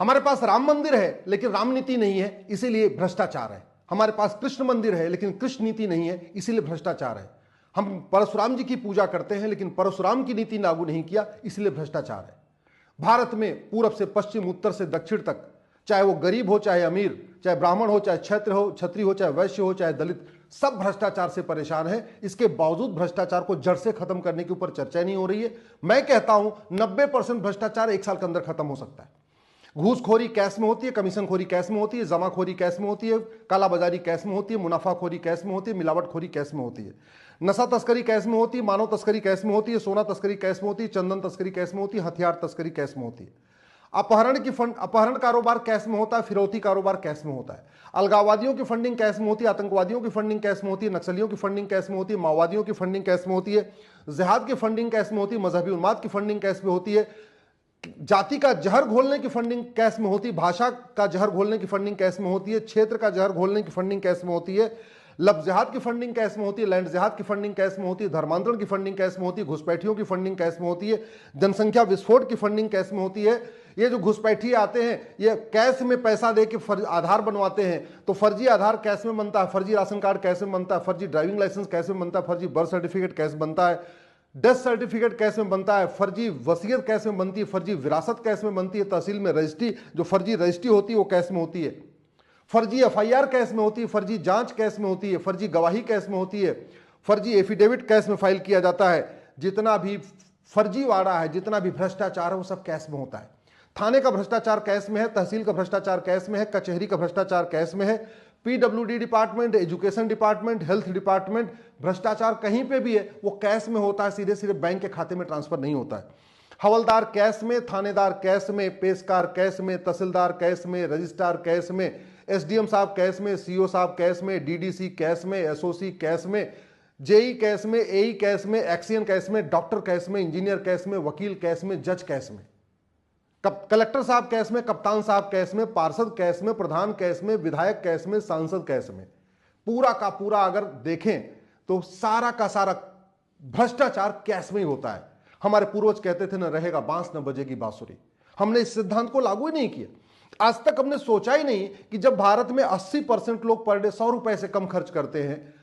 हमारे पास राम मंदिर है लेकिन राम नीति नहीं है, इसीलिए भ्रष्टाचार है। हमारे पास कृष्ण मंदिर है लेकिन कृष्ण नीति नहीं है, इसीलिए भ्रष्टाचार है। हम परशुराम जी की पूजा करते हैं लेकिन परशुराम की नीति लागू नहीं किया, इसलिए भ्रष्टाचार है। भारत में पूरब से पश्चिम, उत्तर से दक्षिण तक, चाहे वो गरीब हो चाहे अमीर, चाहे ब्राह्मण हो चाहे क्षत्रिय हो चाहे वैश्य हो चाहे दलित, सब भ्रष्टाचार से परेशान है। इसके बावजूद भ्रष्टाचार को जड़ से खत्म करने के ऊपर चर्चा नहीं हो रही है। मैं कहता हूं 90% भ्रष्टाचार 1 साल के अंदर खत्म हो सकता है। घूसखोरी कैश में होती है, कमीशनखोरी कैश में होती है, जमाखोरी कैश में होती है, कालाबाजारी कैश में होती है, मुनाफाखोरी कैश में होती है, मिलावटखोरी कैश में होती है, नशा तस्करी कैश में होती है, मानव तस्करी कैश में होती है, सोना तस्करी कैश में होती है, चंदन तस्करी कैश में होती है, हथियार तस्करी कैश में होती है, अपहरण कारोबार कैश में होता है, फिरौती कारोबार कैश में होता है, अलगाववादियों की फंडिंग कैश में होती है, आतंकवादियों की फंडिंग कैश में होती है, नक्सलियों की फंडिंग कैश में होती है, माओवादियों की फंडिंग कैश में होती है, जिहाद की फंडिंग कैश में होती है, मजहबी उन्माद की फंडिंग कैश में होती है, जाति का जहर घोलने की फंडिंग कैश में होती है, भाषा का जहर घोलने की फंडिंग कैश में होती है, क्षेत्र का जहर घोलने की फंडिंग कैश में होती है, लव जिहाद की फंडिंग कैश में होती है, लैंड जिहाद की फंडिंग कैश में होती है, धर्मांतरण की फंडिंग कैश में होती है, घुसपैठियों की फंडिंग कैश में होती है, जनसंख्या विस्फोट की फंडिंग कैश में होती है। ये जो घुसपैठी आते हैं ये कैश में पैसा दे के आधार बनवाते हैं, तो फर्जी आधार कैश में बनता है, फर्जी राशन कार्ड कैश में बनता है, फर्जी ड्राइविंग लाइसेंस कैश में बनता है, फर्जी बर्थ सर्टिफिकेट कैश बनता है, डेथ सर्टिफिकेट कैश में बनता है, फर्जी वसीयत कैश में बनती है, फर्जी विरासत कैश में बनती है, तहसील में रजिस्ट्री जो फर्जी रजिस्ट्री होती है वो कैश में होती है, फर्जी एफआईआर कैश में होती है, फर्जी जांच कैश में होती है, फर्जी गवाही कैश में होती है, फर्जी एफिडेविट कैश में फाइल किया जाता है। जितना भी फर्जीवाड़ा है, जितना भी भ्रष्टाचार है वो सब कैश में होता है। थाने का भ्रष्टाचार कैश में है, तहसील का भ्रष्टाचार कैश में है, कचहरी का भ्रष्टाचार कैश में है, PWD department, education department, health department, भ्रष्टाचार कहीं पे भी है वो कैश में होता है, सीधे सीधे बैंक के खाते में ट्रांसफर नहीं होता है। हवलदार कैश में, थानेदार कैश में, पेशकार कैश में, तहसीलदार कैश में, रजिस्ट्रार कैश में, एसडीएम साहब कैश में, सीओ साहब कैश में, डीडीसी कैश में, एसओसी कैश में, जेई कैश में, एई कैश में, एक्सीएन कैश में, डॉक्टर कैश में, इंजीनियर कैश में, वकील कैश में, जज कैश में, कलेक्टर साहब कैश में, कप्तान साहब कैश में, पार्षद कैश में, प्रधान कैश में, विधायक कैश में, सांसद कैश में। पूरा का पूरा अगर देखें तो सारा का सारा भ्रष्टाचार कैश में ही होता है। हमारे पूर्वज कहते थे न रहेगा बांस न बजेगी बांसुरी। हमने इस सिद्धांत को लागू ही नहीं किया। आज तक हमने सोचा ही नहीं कि जब भारत में 80% लोग पर डे 100 रुपए से कम खर्च करते हैं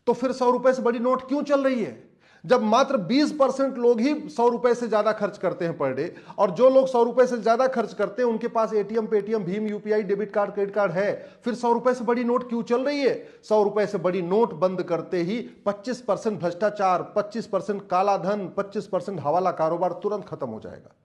तो फिर 100 रुपए से बड़ी नोट क्यों चल रही है। जब मात्र 20% लोग ही 100 रुपए से ज्यादा खर्च करते हैं पर डे, और जो लोग 100 रुपए से ज्यादा खर्च करते हैं उनके पास एटीएम, पेटीएम, भीम, UPI, debit card, credit card है, फिर 100 रुपए से बड़ी नोट क्यों चल रही है। 100 रुपए से बड़ी नोट बंद करते ही 25% भ्रष्टाचार, 25% काला धन, 25% हवाला कारोबार तुरंत खत्म हो जाएगा।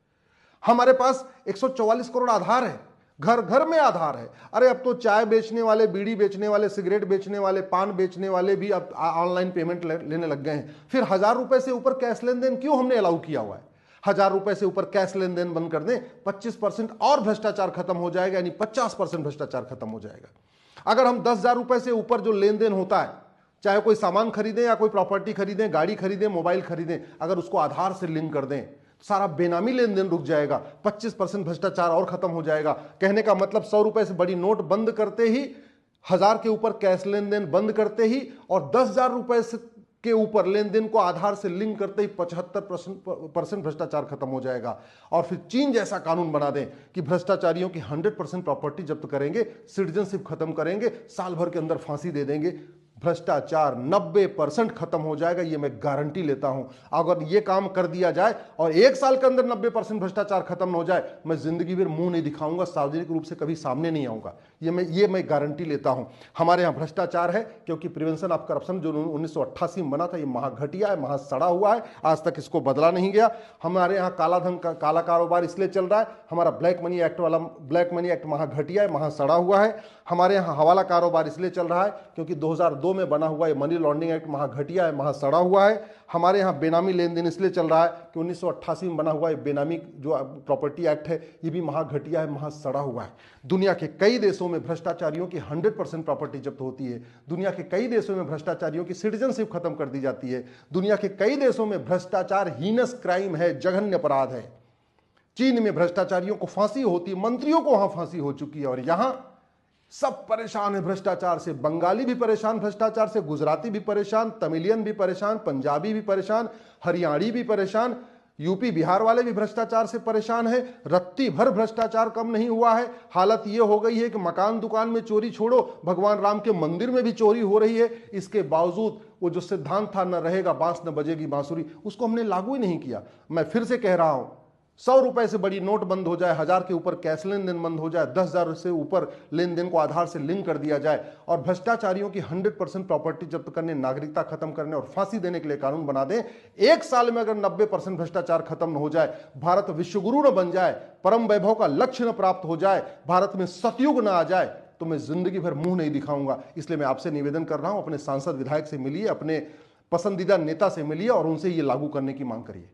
हमारे पास 144 करोड़ आधार है, घर घर में आधार है। अरे अब तो चाय बेचने वाले, बीड़ी बेचने वाले, सिगरेट बेचने वाले, पान बेचने वाले भी अब ऑनलाइन पेमेंट लेने लग गए हैं। फिर 1000 रुपए से ऊपर कैश लेन देन क्यों हमने अलाउ किया हुआ है। 1000 रुपए से ऊपर कैश लेन देन बंद कर दें, 25% और भ्रष्टाचार खत्म हो जाएगा, यानी 50% भ्रष्टाचार खत्म हो जाएगा। अगर हम 10,000 रुपए से ऊपर जो लेन देन होता है, चाहे कोई सामान खरीदें या कोई प्रॉपर्टी खरीदें, गाड़ी खरीदें, मोबाइल खरीदें, अगर उसको आधार से लिंक कर दें, सारा बेनामी लेन देन रुक जाएगा, 25% भ्रष्टाचार और खत्म हो जाएगा। कहने का मतलब 100 रुपए से बड़ी नोट बंद करते ही, 1000 के ऊपर कैश लेन देन बंद करते ही, और 10,000 रुपए के ऊपर लेन देन को आधार से लिंक करते ही 75% भ्रष्टाचार खत्म हो जाएगा। और फिर चीन जैसा कानून बना दें कि भ्रष्टाचारियों की 100% प्रॉपर्टी जब्त करेंगे, सिटीजनशिप खत्म करेंगे, साल भर के अंदर फांसी दे देंगे, भ्रष्टाचार 90% खत्म हो जाएगा। ये मैं गारंटी लेता हूं। अगर ये काम कर दिया जाए और 1 साल के अंदर 90% भ्रष्टाचार खत्म हो जाए, मैं जिंदगी भर मुंह नहीं दिखाऊंगा, सार्वजनिक रूप से कभी सामने नहीं आऊंगा। ये मैं गारंटी लेता हूं। हमारे यहां भ्रष्टाचार है क्योंकि प्रिवेंशन ऑफ करप्शन जो 1988 में बना था, ये महाघटिया है, महासड़ा हुआ है, आज तक इसको बदला नहीं गया। हमारे यहाँ काला धन का काला कारोबार इसलिए चल रहा है, हमारा ब्लैक मनी एक्ट महाघटिया है, महासड़ा हुआ है। हमारे यहाँ हवाला कारोबार इसलिए चल रहा है क्योंकि 2002 में बना हुआ ये मनी लॉन्ड्रिंग एक्ट महाघटिया है, महासड़ा हुआ है। हमारे यहाँ बेनामी लेन देन इसलिए चल रहा है कि 1988 में बना हुआ ये बेनामी जो प्रॉपर्टी एक्ट है, ये भी महाघटिया है, महासड़ा हुआ है। दुनिया के कई देशों में भ्रष्टाचारियों की 100% प्रॉपर्टी जब्त होती है। दुनिया के कई देशों में भ्रष्टाचारियों की सिटीजनशिप खत्म कर दी जाती है। दुनिया के कई देशों में भ्रष्टाचार हीनस क्राइम है, जघन्य अपराध है। चीन में भ्रष्टाचारियों को फांसी होती, मंत्रियों को वहां फांसी हो चुकी है, और यहां सब परेशान है भ्रष्टाचार से। बंगाली भी परेशान भ्रष्टाचार से, गुजराती भी परेशान, तमिलियन भी परेशान, पंजाबी भी परेशान, हरियाणी भी परेशान, यूपी बिहार वाले भी भ्रष्टाचार से परेशान है, रत्ती भर भ्रष्टाचार कम नहीं हुआ है। हालत यह हो गई है कि मकान दुकान में चोरी छोड़ो, भगवान राम के मंदिर में भी चोरी हो रही है। इसके बावजूद वो जो सिद्धांत था, न रहेगा बांस न बजेगी बांसुरी, उसको हमने लागू ही नहीं किया। मैं फिर से कह रहा हूं, 100 रुपए से बड़ी नोट बंद हो जाए, 1000 के ऊपर कैश लेन देन बंद हो जाए, 10,000 से ऊपर लेन देन को आधार से लिंक कर दिया जाए, और भ्रष्टाचारियों की 100% प्रॉपर्टी जब्त करने, नागरिकता खत्म करने और फांसी देने के लिए कानून बना दें। 1 साल में अगर 90% भ्रष्टाचार खत्म न हो जाए, भारत विश्वगुरु न बन जाए, परम वैभव का लक्ष्य न प्राप्त हो जाए, भारत में सतयुग न आ जाए, तो मैं जिंदगी भर मुंह नहीं दिखाऊंगा। इसलिए मैं आपसे निवेदन कर रहा हूं, अपने सांसद विधायक से मिलिए, अपने पसंदीदा नेता से मिलिए और उनसे ये लागू करने की मांग करिए।